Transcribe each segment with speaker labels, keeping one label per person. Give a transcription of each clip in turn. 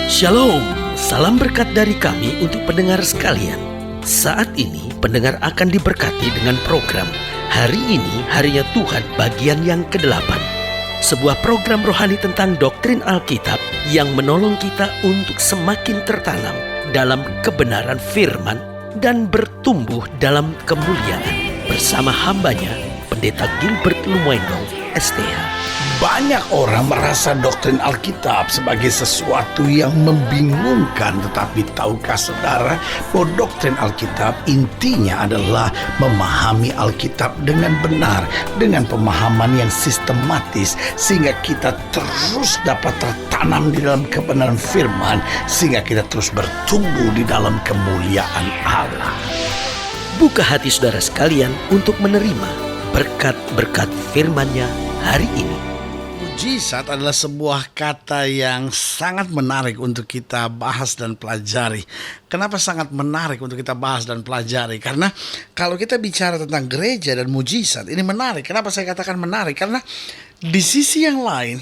Speaker 1: Shalom, salam berkat dari kami untuk pendengar sekalian. Saat ini pendengar akan diberkati dengan program Hari Ini Harinya Tuhan bagian yang ke-8. Sebuah program rohani tentang doktrin Alkitab yang menolong kita untuk semakin tertanam dalam kebenaran firman dan bertumbuh dalam kemuliaan. Bersama hambanya, Pendeta Gilbert Lumwendong, STH.
Speaker 2: Banyak orang merasa doktrin Alkitab sebagai sesuatu yang membingungkan. Tetapi tahukah saudara bahwa doktrin Alkitab intinya adalah memahami Alkitab dengan benar, dengan pemahaman yang sistematis, sehingga kita terus dapat tertanam di dalam kebenaran firman, sehingga kita terus bertumbuh di dalam kemuliaan Allah.
Speaker 1: Buka hati saudara sekalian untuk menerima berkat-berkat firman-Nya hari ini.
Speaker 2: Mujizat adalah sebuah kata yang sangat menarik untuk kita bahas dan pelajari. Kenapa sangat menarik untuk kita bahas dan pelajari? Karena kalau kita bicara tentang gereja dan mujizat, ini menarik. Kenapa saya katakan menarik? Karena di sisi yang lain,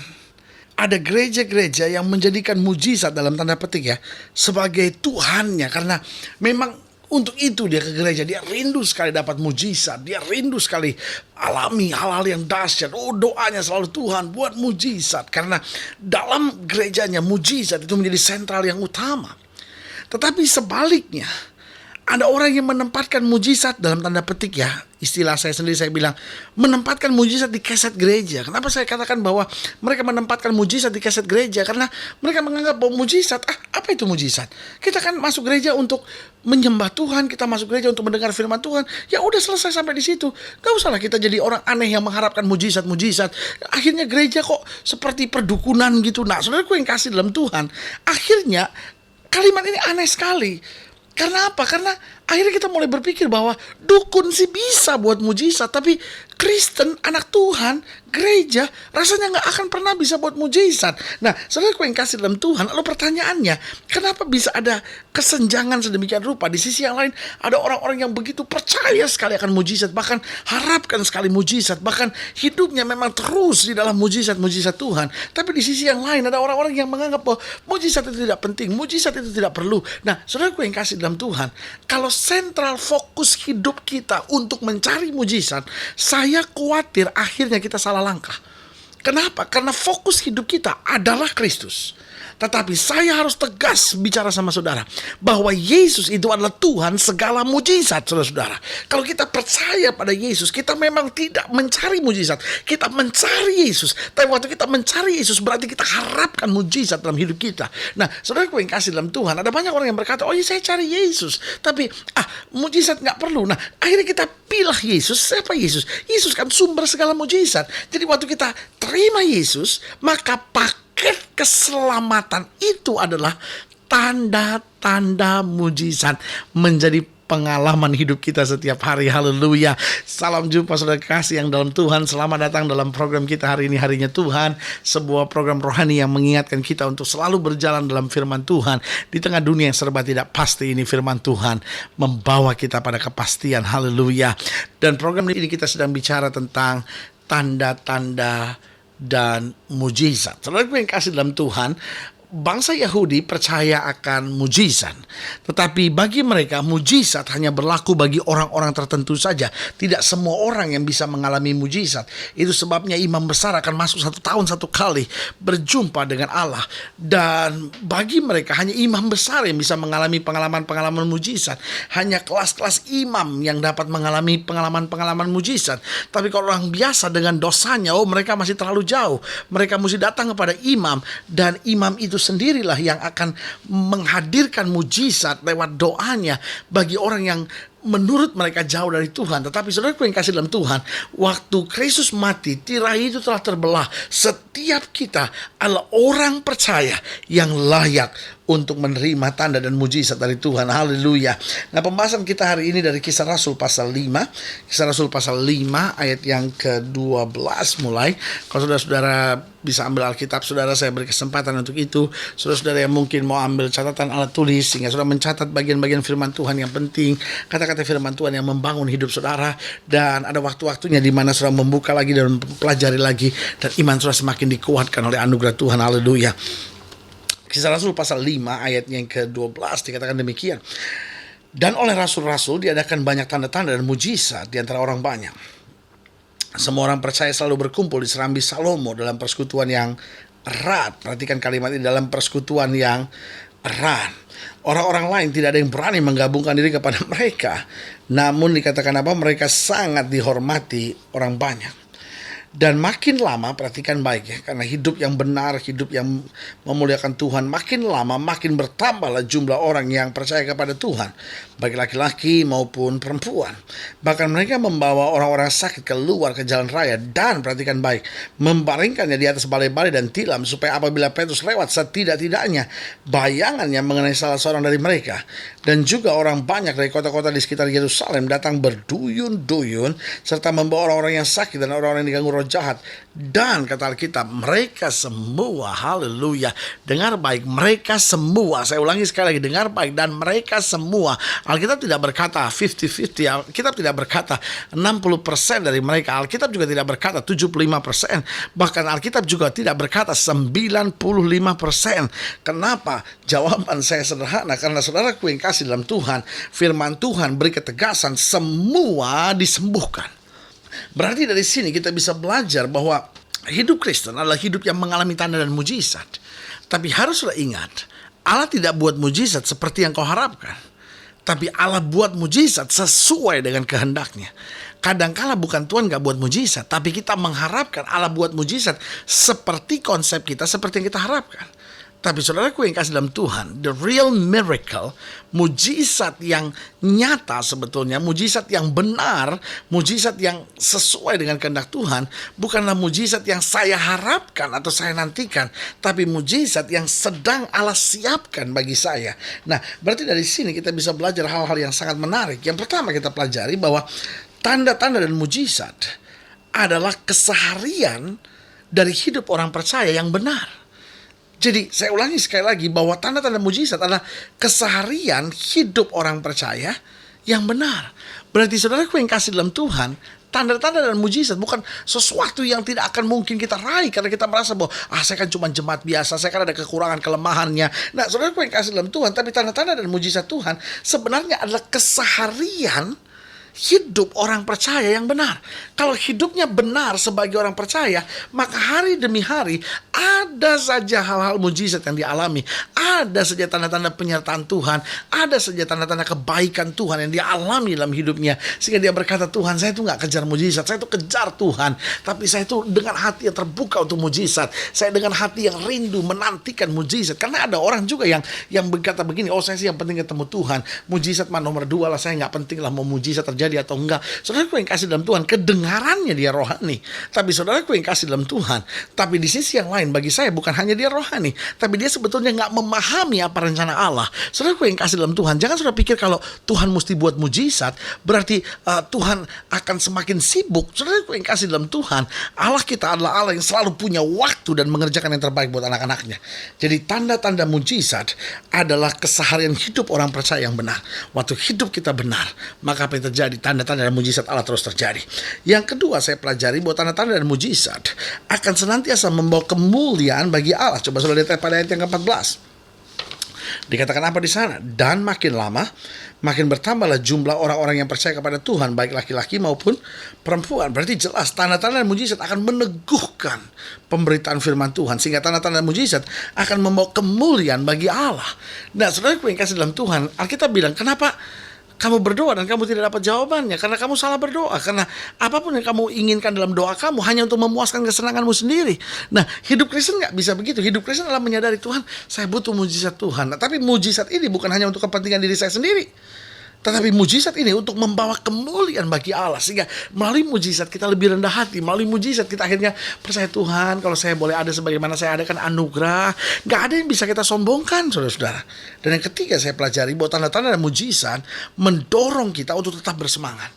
Speaker 2: ada gereja-gereja yang menjadikan mujizat dalam tanda petik ya, sebagai Tuhannya. Karena memang untuk itu dia ke gereja, dia rindu sekali dapat mujizat, dia rindu sekali alami hal-hal yang dahsyat. Doanya selalu, Tuhan buat mujizat, karena dalam gerejanya mujizat itu menjadi sentral yang utama. Tetapi sebaliknya, ada orang yang menempatkan mujizat dalam tanda petik ya, istilah saya sendiri saya bilang, menempatkan mujizat di keset gereja. Kenapa saya katakan bahwa mereka menempatkan mujizat di keset gereja? Karena mereka menganggap bahwa mujizat, apa itu mujizat? Kita kan masuk gereja untuk menyembah Tuhan, kita masuk gereja untuk mendengar firman Tuhan. Ya udah, selesai sampai di situ. Gak usahlah kita jadi orang aneh yang mengharapkan mujizat-mujizat. Akhirnya gereja kok seperti perdukunan gitu. Nah, saudaraku yang kasih dalam Tuhan, akhirnya kalimat ini aneh sekali. Karena apa? Karena akhirnya kita mulai berpikir bahwa dukun sih bisa buat mujizat, tapi Kristen, anak Tuhan, gereja, rasanya gak akan pernah bisa buat mujizat. Nah, saudaraku yang kasih dalam Tuhan, lalu pertanyaannya, kenapa bisa ada kesenjangan sedemikian rupa? Di sisi yang lain, ada orang-orang yang begitu percaya sekali akan mujizat, bahkan harapkan sekali mujizat, bahkan hidupnya memang terus di dalam mujizat-mujizat Tuhan. Tapi di sisi yang lain, ada orang-orang yang menganggap bahwa mujizat itu tidak penting, mujizat itu tidak perlu. Nah, saudaraku yang kasih dalam Tuhan, kalau sentral fokus hidup kita untuk mencari mujizat, saya khawatir akhirnya kita salah langkah. Kenapa? Karena fokus hidup kita adalah Kristus. Tetapi saya harus tegas bicara sama saudara bahwa Yesus itu adalah Tuhan segala mujizat, saudara-saudara. Kalau kita percaya pada Yesus, kita memang tidak mencari mujizat, kita mencari Yesus. Tapi waktu kita mencari Yesus berarti kita harapkan mujizat dalam hidup kita. Nah, saudaraku yang kasih dalam Tuhan, ada banyak orang yang berkata, oh iya saya cari Yesus, tapi mujizat gak perlu. Nah, akhirnya kita pilih Yesus. Siapa Yesus? Yesus kan sumber segala mujizat. Jadi waktu kita terima Yesus, maka paket keselamatan itu adalah tanda-tanda mujizat menjadi pengalaman hidup kita setiap hari. Haleluya. Salam jumpa saudara kasih yang dalam Tuhan. Selamat datang dalam program kita hari ini, Harinya Tuhan. Sebuah program rohani yang mengingatkan kita untuk selalu berjalan dalam firman Tuhan. Di tengah dunia yang serba tidak pasti ini, firman Tuhan membawa kita pada kepastian. Haleluya. Dan program ini kita sedang bicara tentang tanda-tanda dan mujizat. Saudara yang kasih dalam Tuhan, bangsa Yahudi percaya akan mujizat. Tetapi bagi mereka mujizat hanya berlaku bagi orang-orang tertentu saja. Tidak semua orang yang bisa mengalami mujizat. Itu sebabnya imam besar akan masuk 1 tahun 1 kali berjumpa dengan Allah. Dan bagi mereka hanya imam besar yang bisa mengalami pengalaman-pengalaman mujizat. Hanya kelas-kelas imam yang dapat mengalami pengalaman-pengalaman mujizat. Tapi kalau orang biasa dengan dosanya, mereka masih terlalu jauh. Mereka mesti datang kepada imam, dan imam itu sendirilah yang akan menghadirkan mujizat lewat doanya bagi orang yang menurut mereka jauh dari Tuhan. Tetapi saudaraku yang kasih dalam Tuhan, waktu Kristus mati, tirai itu telah terbelah. Setiap kita adalah orang percaya yang layak untuk menerima tanda dan mujizat dari Tuhan. Haleluya. Nah, pembahasan kita hari ini dari Kisah Rasul pasal 5. Kisah Rasul pasal 5 ayat yang ke-12 mulai. Kalau saudara-saudara bisa ambil Alkitab saudara, saya beri kesempatan untuk itu. Saudara-saudara yang mungkin mau ambil catatan alat tulis, sehingga saudara mencatat bagian-bagian firman Tuhan yang penting, kata-kata firman Tuhan yang membangun hidup saudara. Dan ada waktu-waktunya di mana saudara membuka lagi dan mempelajari lagi, dan iman saudara semakin dikuatkan oleh anugerah Tuhan. Haleluya. Kisah Rasul pasal 5 ayatnya yang ke-12 dikatakan demikian. Dan oleh rasul-rasul diadakan banyak tanda-tanda dan mujizat di antara orang banyak. Semua orang percaya selalu berkumpul di serambi Salomo dalam persekutuan yang erat. Perhatikan kalimat ini, dalam persekutuan yang erat. Orang-orang lain tidak ada yang berani menggabungkan diri kepada mereka. Namun dikatakan apa? Mereka sangat dihormati orang banyak. Dan makin lama, perhatikan baik ya, karena hidup yang benar, hidup yang memuliakan Tuhan, makin lama makin bertambahlah jumlah orang yang percaya kepada Tuhan, baik laki-laki maupun perempuan. Bahkan mereka membawa orang-orang sakit keluar ke jalan raya dan, perhatikan baik, membaringkannya di atas balai-balai dan tilam, supaya apabila Petrus lewat, setidak-tidaknya bayangannya mengenai salah seorang dari mereka. Dan juga orang banyak dari kota-kota di sekitar Yerusalem datang berduyun-duyun, serta membawa orang-orang yang sakit dan orang-orang yang diganggu roh jahat. Dan kata Alkitab, mereka semua, haleluya, dengar baik, mereka semua, saya ulangi sekali lagi, dengar baik, dan mereka semua. Alkitab tidak berkata 50-50, Alkitab tidak berkata 60% dari mereka, Alkitab juga tidak berkata 75%, bahkan Alkitab juga tidak berkata 95%. Kenapa? Jawaban saya sederhana, karena saudaraku yang kasih dalam Tuhan, firman Tuhan beri ketegasan, semua disembuhkan. Berarti dari sini kita bisa belajar bahwa hidup Kristen adalah hidup yang mengalami tanda dan mujizat. Tapi haruslah ingat, Allah tidak buat mujizat seperti yang kau harapkan, tapi Allah buat mujizat sesuai dengan kehendaknya. Kadangkala bukan Tuhan gak buat mujizat, tapi kita mengharapkan Allah buat mujizat seperti konsep kita, seperti yang kita harapkan. Tapi saudaraku yang kasih dalam Tuhan, the real miracle, mujizat yang nyata sebetulnya, mujizat yang benar, mujizat yang sesuai dengan kehendak Tuhan, bukanlah mujizat yang saya harapkan atau saya nantikan, tapi mujizat yang sedang Allah siapkan bagi saya. Nah, berarti dari sini kita bisa belajar hal-hal yang sangat menarik. Yang pertama kita pelajari bahwa tanda-tanda dan mujizat adalah keseharian dari hidup orang percaya yang benar. Jadi saya ulangi sekali lagi bahwa tanda-tanda mujizat adalah keseharian hidup orang percaya yang benar. Berarti saudaraku yang kasih dalam Tuhan, tanda-tanda dan mujizat bukan sesuatu yang tidak akan mungkin kita raih karena kita merasa bahwa saya kan cuma jemaat biasa, saya kan ada kekurangan kelemahannya. Nah, saudaraku yang kasih dalam Tuhan, tapi tanda-tanda dan mujizat Tuhan sebenarnya adalah keseharian hidup orang percaya yang benar. Kalau hidupnya benar sebagai orang percaya, maka hari demi hari ada saja hal-hal mujizat yang dialami, ada saja tanda-tanda penyertaan Tuhan, ada saja tanda-tanda kebaikan Tuhan yang dialami dalam hidupnya, sehingga dia berkata, Tuhan, saya itu gak kejar mujizat, saya itu kejar Tuhan, tapi saya itu dengan hati yang terbuka untuk mujizat, saya dengan hati yang rindu menantikan mujizat. Karena ada orang juga yang berkata begini, saya sih yang penting ketemu Tuhan, mujizat mah nomor 2 lah, saya gak penting lah mau mujizat terjadi atau enggak. Saudaraku yang kasih dalam Tuhan, kedengarannya dia rohani, tapi saudaraku yang kasih dalam Tuhan, tapi di sisi yang lain bagi saya bukan hanya dia rohani, tapi dia sebetulnya gak memahami apa rencana Allah. Saudaraku yang kasih dalam Tuhan, jangan saudara pikir kalau Tuhan mesti buat mujizat berarti Tuhan akan semakin sibuk. Saudaraku yang kasih dalam Tuhan, Allah kita adalah Allah yang selalu punya waktu dan mengerjakan yang terbaik buat anak-anaknya. Jadi tanda-tanda mujizat adalah keseharian hidup orang percaya yang benar. Waktu hidup kita benar, maka apa yang terjadi? Tanda-tanda dan mujizat Allah terus terjadi. Yang kedua saya pelajari bahwa tanda-tanda dan mujizat akan senantiasa membawa kemuliaan bagi Allah. Coba saudara lihat pada ayat yang ke-14. Dikatakan apa di sana? Dan makin lama, makin bertambahlah jumlah orang-orang yang percaya kepada Tuhan, baik laki-laki maupun perempuan. Berarti jelas tanda-tanda dan mujizat akan meneguhkan pemberitaan firman Tuhan, sehingga tanda-tanda dan mujizat akan membawa kemuliaan bagi Allah. Nah, saudaraku yang kasih dalam Tuhan, Alkitab bilang, kenapa kamu berdoa dan kamu tidak dapat jawabannya? Karena kamu salah berdoa. Karena apapun yang kamu inginkan dalam doa kamu hanya untuk memuaskan kesenanganmu sendiri. Nah, hidup Kristen gak bisa begitu. Hidup Kristen adalah menyadari, Tuhan, saya butuh mujizat Tuhan. Nah, tapi mujizat ini bukan hanya untuk kepentingan diri saya sendiri, tetapi mujizat ini untuk membawa kemuliaan bagi Allah. Sehingga melalui mujizat kita lebih rendah hati. Melalui mujizat kita akhirnya percaya, Tuhan, kalau saya boleh ada sebagaimana saya ada kan anugerah. Gak ada yang bisa kita sombongkan, saudara-saudara. Dan yang ketiga saya pelajari bahwa tanda-tanda dan mujizat mendorong kita untuk tetap bersemangat.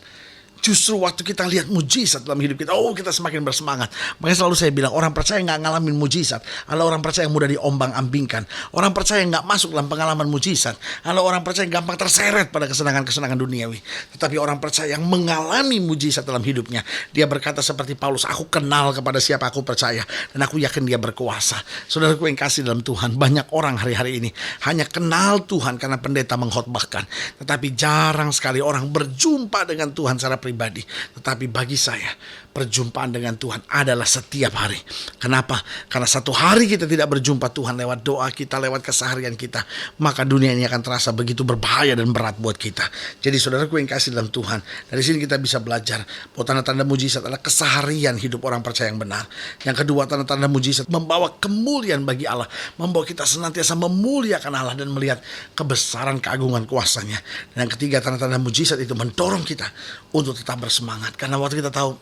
Speaker 2: Justru waktu kita lihat mujizat dalam hidup kita, kita semakin bersemangat. Makanya selalu saya bilang, orang percaya nggak ngalamin mujizat adalah orang percaya yang mudah diombang-ambingkan. Orang percaya yang nggak masuk dalam pengalaman mujizat adalah orang percaya yang gampang terseret pada kesenangan-kesenangan duniawi. Tetapi orang percaya yang mengalami mujizat dalam hidupnya, dia berkata seperti Paulus, aku kenal kepada siapa aku percaya dan aku yakin dia berkuasa. Saudaraku yang kasih dalam Tuhan, banyak orang hari-hari ini hanya kenal Tuhan karena pendeta mengkhotbahkan, tetapi jarang sekali orang berjumpa dengan Tuhan secara pribadi. Tetapi bagi saya, perjumpaan dengan Tuhan adalah setiap hari. Kenapa? Karena satu hari kita tidak berjumpa Tuhan lewat doa kita, lewat keseharian kita, maka dunia ini akan terasa begitu berbahaya dan berat buat kita. Jadi saudaraku yang kasih dalam Tuhan, dari sini kita bisa belajar bahwa tanda-tanda mujizat adalah keseharian hidup orang percaya yang benar. Yang kedua, tanda-tanda mujizat membawa kemuliaan bagi Allah, membawa kita senantiasa memuliakan Allah dan melihat kebesaran keagungan kuasanya. Dan yang ketiga, tanda-tanda mujizat itu mendorong kita untuk tetap bersemangat. Karena waktu kita tahu,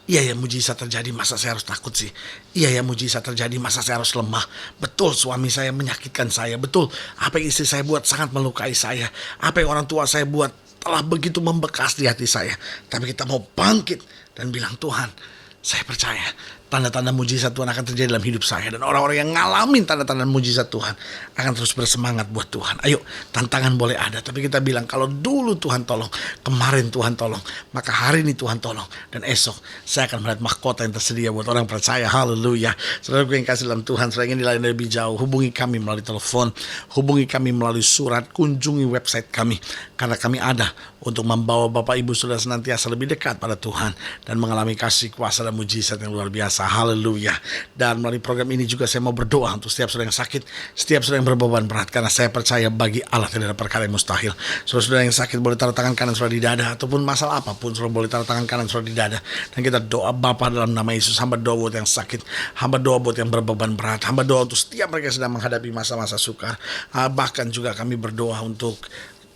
Speaker 2: iya ya mujizat terjadi, masa saya harus takut sih? Iya ya mujizat terjadi, masa saya harus lemah? Betul suami saya menyakitkan saya. Betul apa yang istri saya buat sangat melukai saya. Apa yang orang tua saya buat telah begitu membekas di hati saya. Tapi kita mau bangkit dan bilang, Tuhan, saya percaya tanda-tanda mujizat Tuhan akan terjadi dalam hidup saya. Dan orang-orang yang ngalamin tanda-tanda mujizat Tuhan akan terus bersemangat buat Tuhan. Ayo, tantangan boleh ada, tapi kita bilang, kalau dulu Tuhan tolong, kemarin Tuhan tolong, maka hari ini Tuhan tolong, dan esok saya akan melihat mahkota yang tersedia buat orang percaya. Haleluya. Saudaraku yang kasih dalam Tuhan, saudara ingin dilayani lebih jauh, hubungi kami melalui telepon, hubungi kami melalui surat, kunjungi website kami, karena kami ada untuk membawa Bapak Ibu Saudara senantiasa lebih dekat pada Tuhan dan mengalami kasih kuasa dan mujizat yang luar biasa. Haleluya. Dan melalui program ini juga saya mau berdoa untuk setiap saudara yang sakit, setiap saudara yang berbeban berat, karena saya percaya bagi Allah tidak ada perkara yang mustahil. Saudara-saudara yang sakit boleh taruh tangan kanan saudara di dada, ataupun masalah apapun saudara boleh taruh tangan kanan saudara di dada, dan kita doa Bapa dalam nama Yesus. Hamba doa buat yang sakit, hamba doa buat yang berbeban berat, hamba doa untuk setiap mereka yang sedang menghadapi masa-masa sukar. Bahkan juga kami berdoa untuk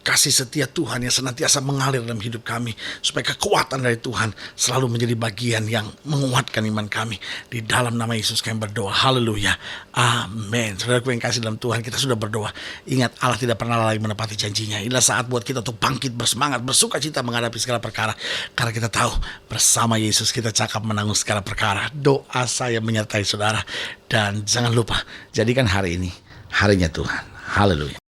Speaker 2: kasih setia Tuhan yang senantiasa mengalir dalam hidup kami, supaya kekuatan dari Tuhan selalu menjadi bagian yang menguatkan iman kami. Di dalam nama Yesus kami berdoa. Haleluya. Amin. Saudaraku yang kasih dalam Tuhan, kita sudah berdoa. Ingat, Allah tidak pernah lalai menepati janjinya. Inilah saat buat kita untuk bangkit, bersemangat, bersuka cita menghadapi segala perkara, karena kita tahu bersama Yesus kita cakap menanggung segala perkara. Doa saya menyertai saudara, dan jangan lupa, jadikan hari ini harinya Tuhan. Haleluya.